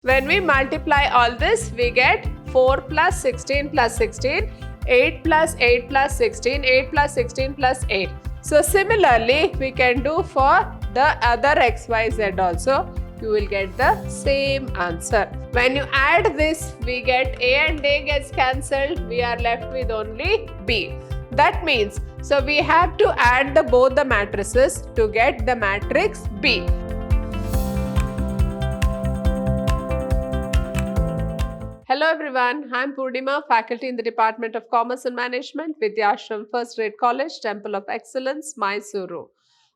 When we multiply all this, we get 4 plus 16 plus 16, 8 plus 8 plus 16, 8 plus 16 plus 8. So similarly, we can do for the other x, y, z also. You will get the same answer. When you add this, we get A and A gets cancelled. We are left with only B. That means, so we have to add both the matrices to get the matrix B. Hello everyone, I am Purnima, faculty in the Department of Commerce and Management, Vidhyaashram First Grade College, Temple of Excellence, MYSURU.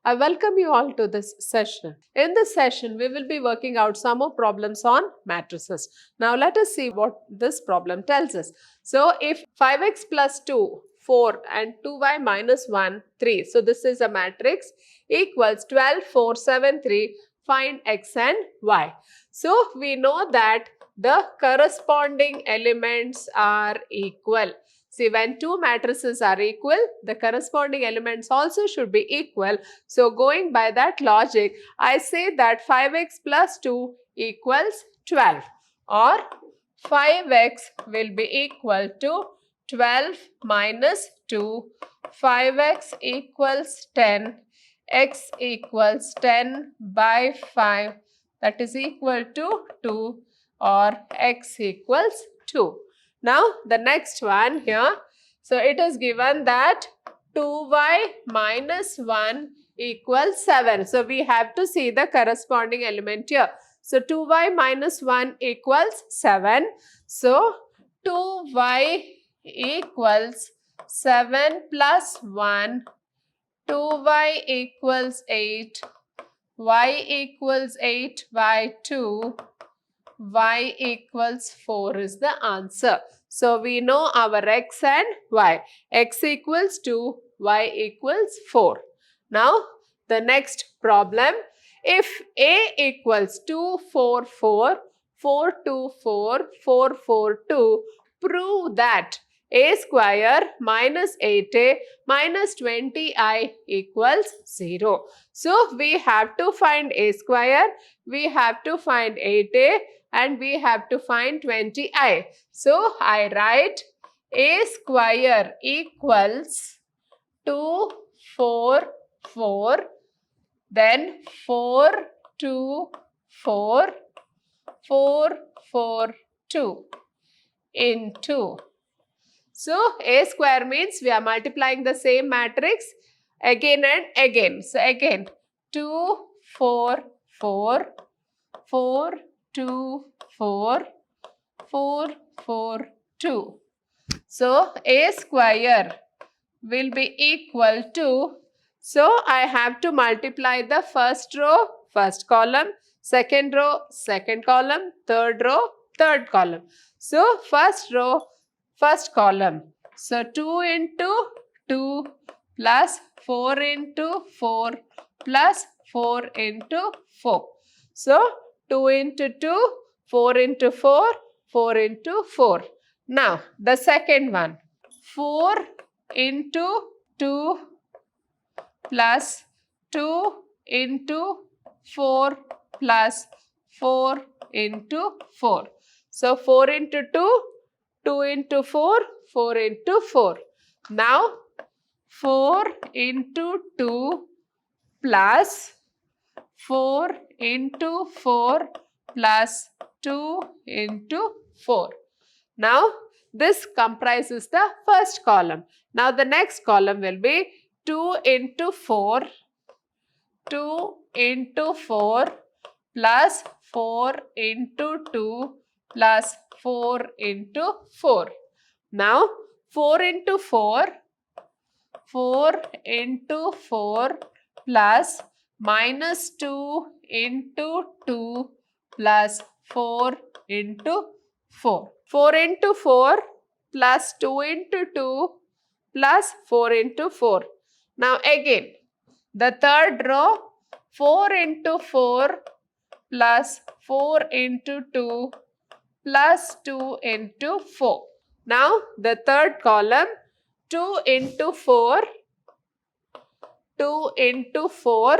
I welcome you all to this session. In this session, we will be working out some more problems on matrices. Now let us see what this problem tells us. So if 5x plus 2, 4 and 2y minus 1, 3. So this is a matrix equals 12, 4, 7, 3. Find x and y. So we know that the corresponding elements are equal. See, when two matrices are equal, the corresponding elements also should be equal. So going by that logic, I say that 5x plus 2 equals 12, or 5x will be equal to 12 minus 2, 5x equals 10, x equals 10 by 5, that is equal to 2, or x equals 2. Now the next one here, so it is given that 2y minus 1 equals 7. So we have to see the corresponding element here. So 2y minus 1 equals 7. So 2y equals 7 plus 1, 2y equals 8, y equals 8 by 2, y equals 4 is the answer. So we know our x and y. X equals 2, y equals 4. Now the next problem. If A equals 2, 4, 4, 4, 2, 4, 4, 4, 2, prove that A square minus 8a minus 20i equals 0. So we have to find A square, we have to find 8a, and we have to find 20i. So I write A square equals 2, 4, 4, then 4, 2, 4, 4, 4, 2 into. So A square means we are multiplying the same matrix again and again. So again 2, 4, 4, 4, 2, 4, 4, 4, 2. So A square will be equal to, so I have to multiply the first row, first column, second row, second column, third row, third column. So first row, first column. So 2 into 2 plus 4 into 4 plus 4 into 4. So 2 into 2, 4 into 4, 4 into 4. Now the second one, 4 into 2 plus 2 into 4 plus 4 into 4. So 4 into 2, 2 into 4, 4 into 4. Now 4 into 2 plus 4 into 4 plus 2 into 4. Now this comprises the first column. Now the next column will be 2 into 4, 2 into 4 plus 4 into 2 plus 4 into 4. Now 4 into 4, 4 into 4 plus minus 2 into 2 plus 4 into 4. 4 into 4 plus 2 into 2 plus 4 into 4. Now again, the third row, 4 into 4 plus 4 into 2 plus 2 into 4. Now the third column, 2 into 4, 2 into 4.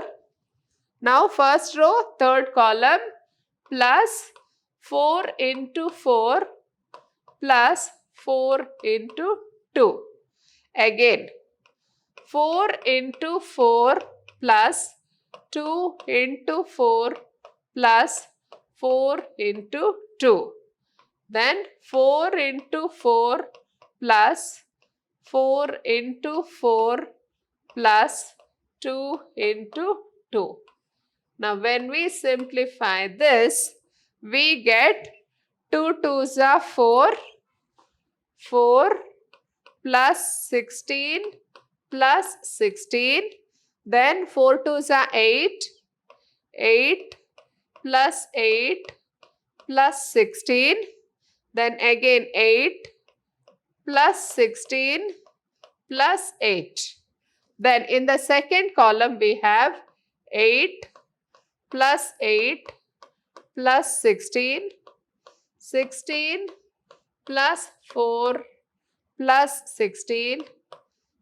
Now first row, third column plus 4 into 4 plus 4 into 2. Again, 4 into 4 plus 2 into 4 plus 4 into 2. Then 4 into 4 plus 4 into 4 plus 2 into 2. Now, when we simplify this, we get 2 2s are 4, 4 plus 16 plus 16. Then 4 2s are 8, 8 plus 8 plus 16. Then again 8 plus 16 plus 8. Then in the second column we have 8 plus 8 plus 16, 16 plus 4 plus 16,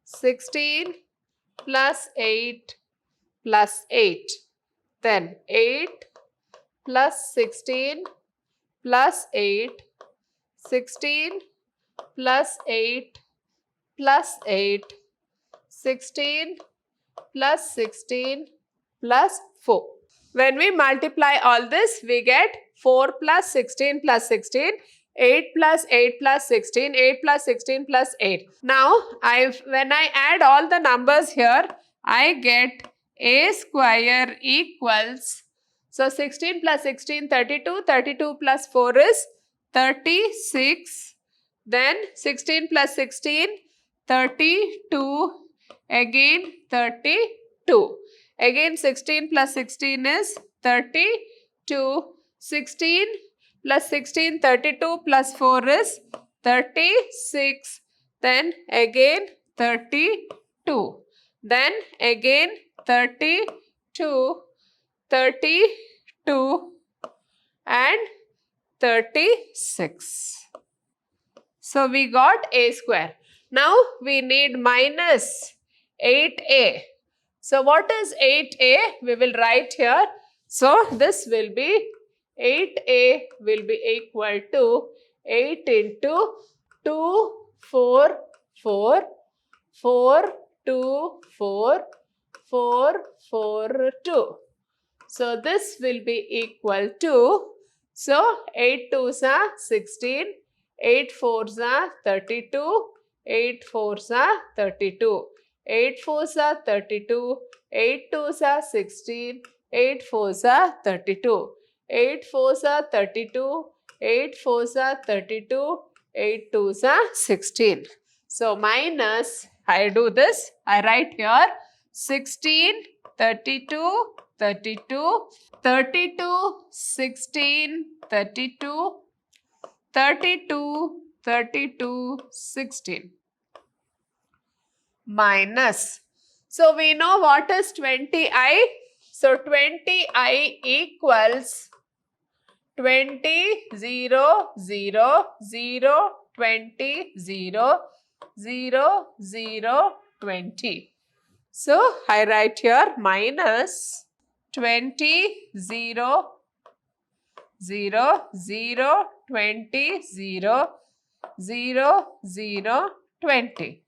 16 plus 8 plus 8. Then 8 plus 16 plus 8, 16 plus 8 plus 8, 16 plus 16 plus 4. When we multiply all this, we get 4 plus 16 plus 16, 8 plus 8 plus 16, 8 plus 16 plus 8. Now, when I add all the numbers here, I get a square equals, so 16 plus 16, 32, 32 plus 4 is 36, then 16 plus 16, 32, again 32. Again 16 plus 16 is 32, 16 plus 16, 32 plus 4 is 36, then again 32, then again 32, 32 and 36. So we got a square. Now we need minus 8a. So what is 8a? We will write here. So this will be 8a will be equal to 8 into 2, 4, 4, 4, 2, 4, 4, 4, 2. So this will be equal to, so 8 2s are 16, 8 4s are 32, 8 4s are 32. 8 4s are 32, 8 2s are 16, 8 4s are 32. 8 4s are 32, 8 4s are 32, 8 2s are 16. So minus, I do this, I write here 16, 32, 32, 32, 16, 32, 32, 32, 16. Minus. So we know what is 20i. So 20i equals 20, 0, 0, 0, 20, 0, 0, 0, 20. So I write here minus 20, 0, 0, 0, 20, 0, 0, 0, 20.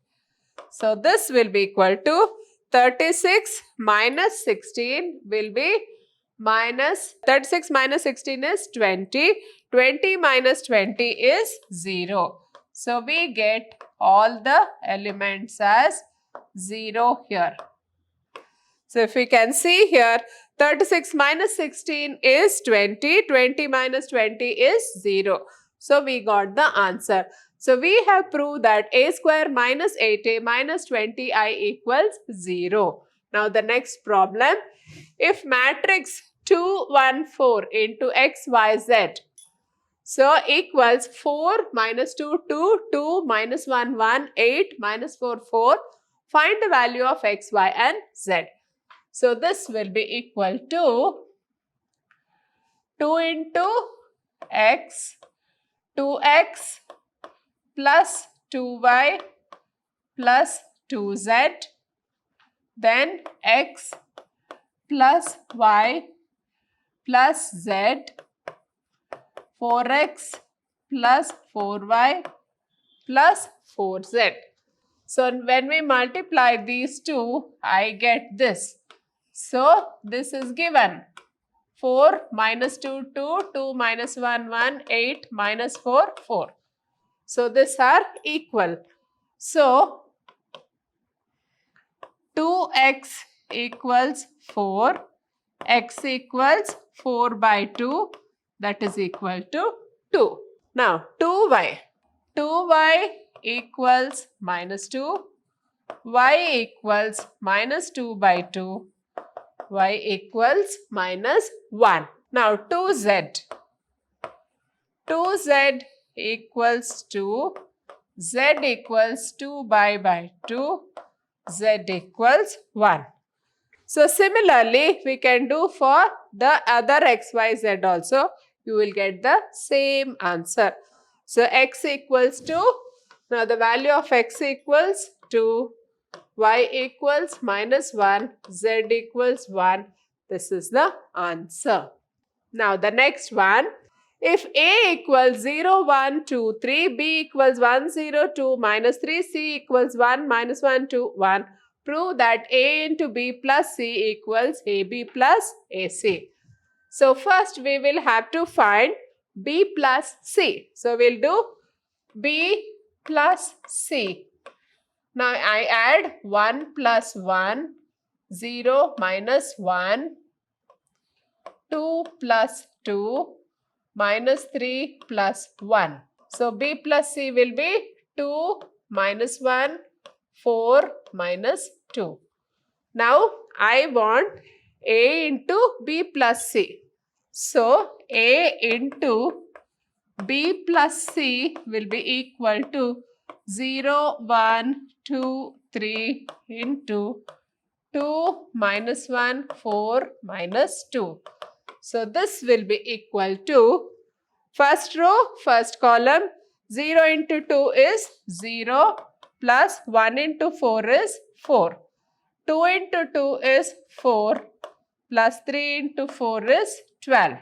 So this will be equal to 36 minus 16 will be minus 36 minus 16 is 20. 20 minus 20 is 0. So we get all the elements as 0 here. So if we can see here, 36 minus 16 is 20. 20 minus 20 is 0. So we got the answer. So we have proved that a square minus 8a minus 20i equals 0. Now the next problem. If matrix 2, 1, 4 into x, y, z, so equals 4 minus 2, 2, 2 minus 1, 1, 8 minus 4, 4. Find the value of x, y and z. So this will be equal to 2 into x, 2x plus 2y plus 2z, then x plus y plus z 4x plus 4y plus 4z. So when we multiply these two, I get this. So this is given. 4 minus 2, 2, 2 minus 1, 1, 8 minus 4, 4. So these are equal. So 2x equals 4, x equals 4 by 2, that is equal to 2. Now 2y. 2y equals minus 2, y equals minus 2 by 2, y equals minus 1. Now 2z. 2z equals 2, z equals 2 by 2, z equals 1. So similarly, we can do for the other x, y, z also. You will get the same answer. So x equals 2. Now the value of x equals 2. Y equals minus 1. Z equals 1. This is the answer. Now the next one. If A equals 0, 1, 2, 3, B equals 1, 0, 2, minus 3, C equals 1, minus 1, 2, 1. Prove that A into B plus C equals AB plus AC. So first we will have to find B plus C. So we'll do B plus C. Now I add 1 plus 1, 0 minus 1, 2 plus 2, minus 3 plus 1. So B plus C will be 2 minus 1, 4 minus 2. Now I want A into B plus C. So A into B plus C will be equal to 0, 1, 2, 3 into 2 minus 1, 4 minus 2. So this will be equal to first row, first column, 0 into 2 is 0 plus 1 into 4 is 4. 2 into 2 is 4 plus 3 into 4 is 12.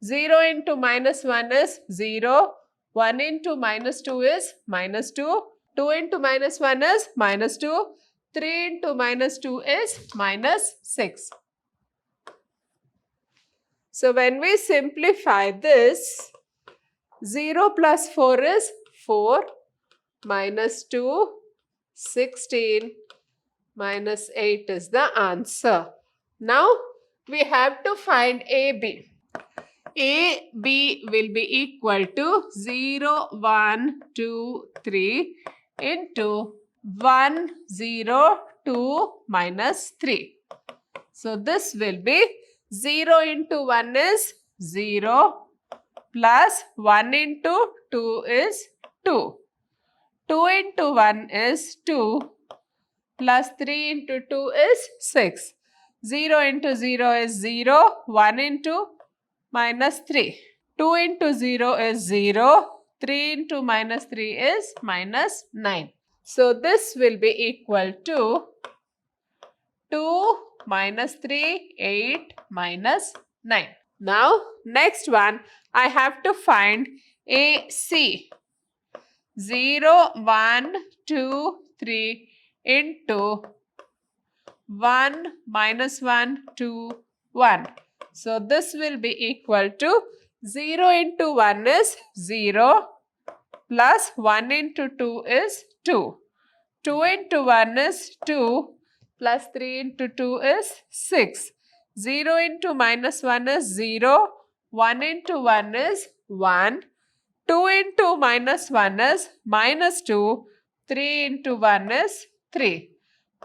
0 into minus 1 is 0. 1 into minus 2 is minus 2. 2 into minus 1 is minus 2. 3 into minus 2 is minus 6. So when we simplify this, 0 plus 4 is 4, minus 2, 16, minus 8 is the answer. Now we have to find AB. AB will be equal to 0, 1, 2, 3 into 1, 0, 2, minus 3. So this will be 0 into 1 is 0 plus 1 into 2 is 2. 2 into 1 is 2 plus 3 into 2 is 6. 0 into 0 is 0. 1 into minus 3. 2 into 0 is 0. 3 into minus 3 is minus 9. So this will be equal to 2 minus 3, 8 minus 9. Now next one, I have to find AC. 0, 1, 2, 3 into 1 minus 1, 2, 1. So this will be equal to 0 into 1 is 0 plus 1 into 2 is 2. 2 into 1 is 2 plus 3 into 2 is 6. 0 into minus 1 is 0. 1 into 1 is 1. 2 into minus 1 is minus 2. 3 into 1 is 3.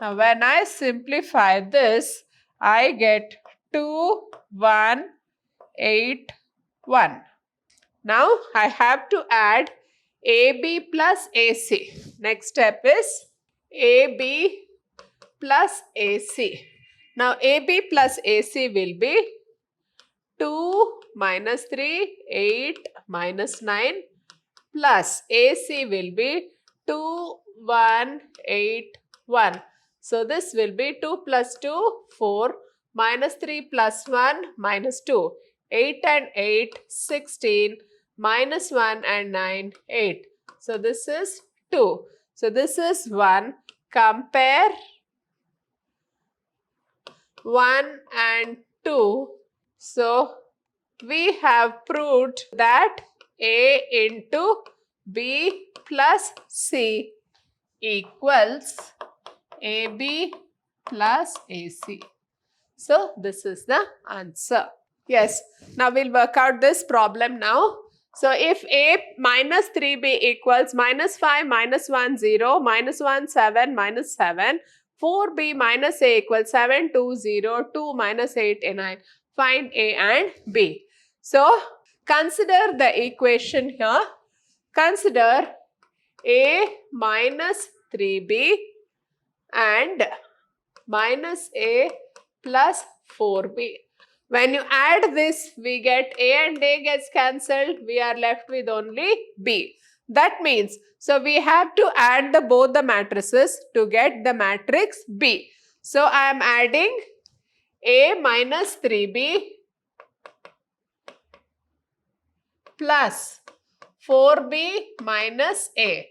Now when I simplify this, I get 2, 1, 8, 1. Now I have to add AB plus AC. Next step is AB plus AC. Now AB plus AC will be 2 minus 3, 8 minus 9 plus AC will be 2, 1, 8, 1. So this will be 2 plus 2, 4, minus 3 plus 1, minus 2. 8 and 8, 16, minus 1 and 9, 8. So this is 2. So this is 1. Compare 1 and 2. So we have proved that A into B plus C equals AB plus AC. So this is the answer. Yes, now we'll work out this problem now. So if A minus 3B equals minus 5, minus 1, 0, minus 1, 7, minus 7, 4B minus A equals 7, 2, 0, 2 minus 8, 9. Find A and B. So consider the equation here. Consider A minus 3B and minus A plus 4B. When you add this, we get A and A gets cancelled. We are left with only B. That means, so we have to add both the matrices to get the matrix B. So I am adding A minus 3B plus 4B minus A.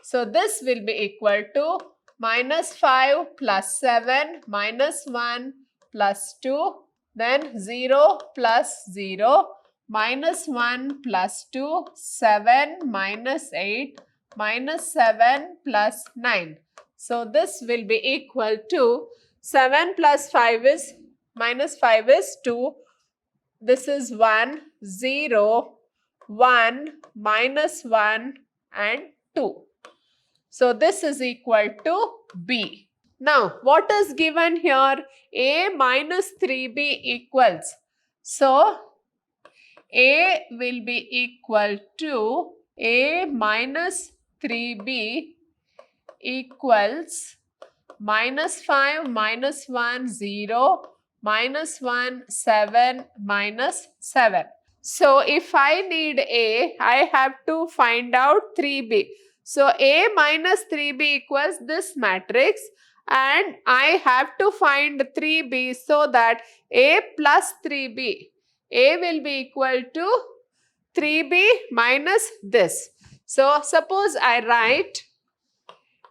So this will be equal to minus 5 plus 7 minus 1 plus 2, then 0 plus 0, minus 1 plus 2, 7 minus 8, minus 7 plus 9. So this will be equal to 7 plus 5 is minus 5 is 2. This is 1, 0, 1, minus 1 and 2. So this is equal to B. Now what is given here? A minus 3B equals. So A will be equal to A minus 3B equals minus 5, minus 1, 0, minus 1, 7, minus 7. So if I need A, I have to find out 3B. So A minus 3B equals this matrix and I have to find 3B so that A plus 3B. A will be equal to 3B minus this. So suppose I write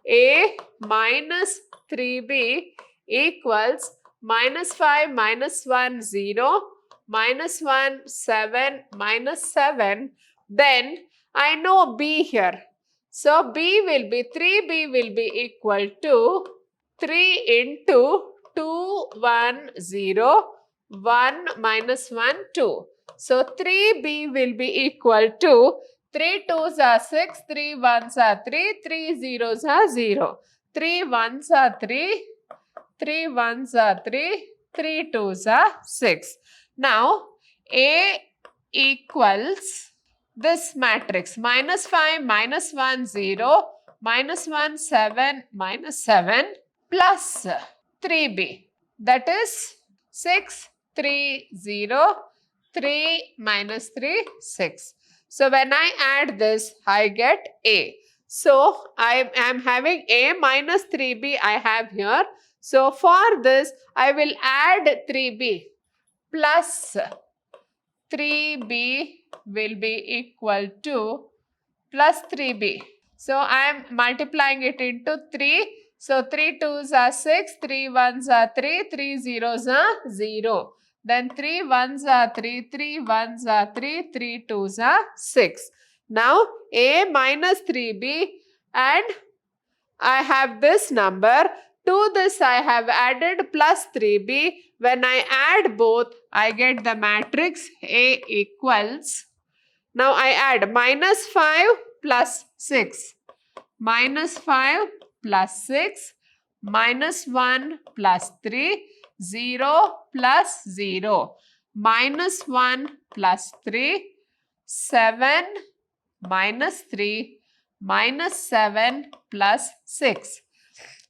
A minus 3B equals minus 5, minus 1, 0, minus 1, 7, minus 7. Then I know B here. So B will be 3B will be equal to 3 into 2, 1, 0, 1 minus 1, 2. So 3B will be equal to 3 2s are 6, 3 1s are 3, 3 zeros are 0. 3 1s are 3, 3 1s are 3, 3 2s are 6. Now A equals this matrix minus 5, minus 1, 0, minus 1, 7, minus 7 plus 3B. That is 6, 3, 0, 3 minus 3, 6. So when I add this, I get A. So I am having A minus 3B I have here. So for this, I will add 3B plus 3B will be equal to plus 3B. So I am multiplying it into 3. So 3 2s are 6, 3 1s are 3, 3 zeros are 0. Then 3 1s are 3, 3 1s are 3, 3 2s are 6. Now A minus 3B and I have this number. To this I have added plus 3B. When I add both, I get the matrix A equals. Now I add minus 5 plus 6. Minus 5 plus 6. Minus 1 plus 3. 0 plus 0. Minus 1 plus 3. 7 minus 3. Minus 7 plus 6.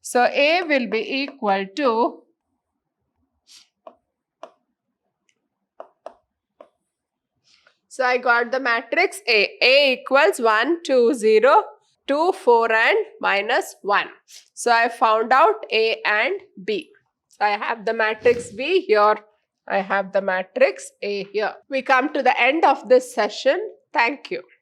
So A will be equal to so I got the matrix A. A equals 1, 2, 0, 2, 4 and minus 1. So I found out A and B. So I have the matrix B here I have the matrix A here. We come to the end of this session. Thank you.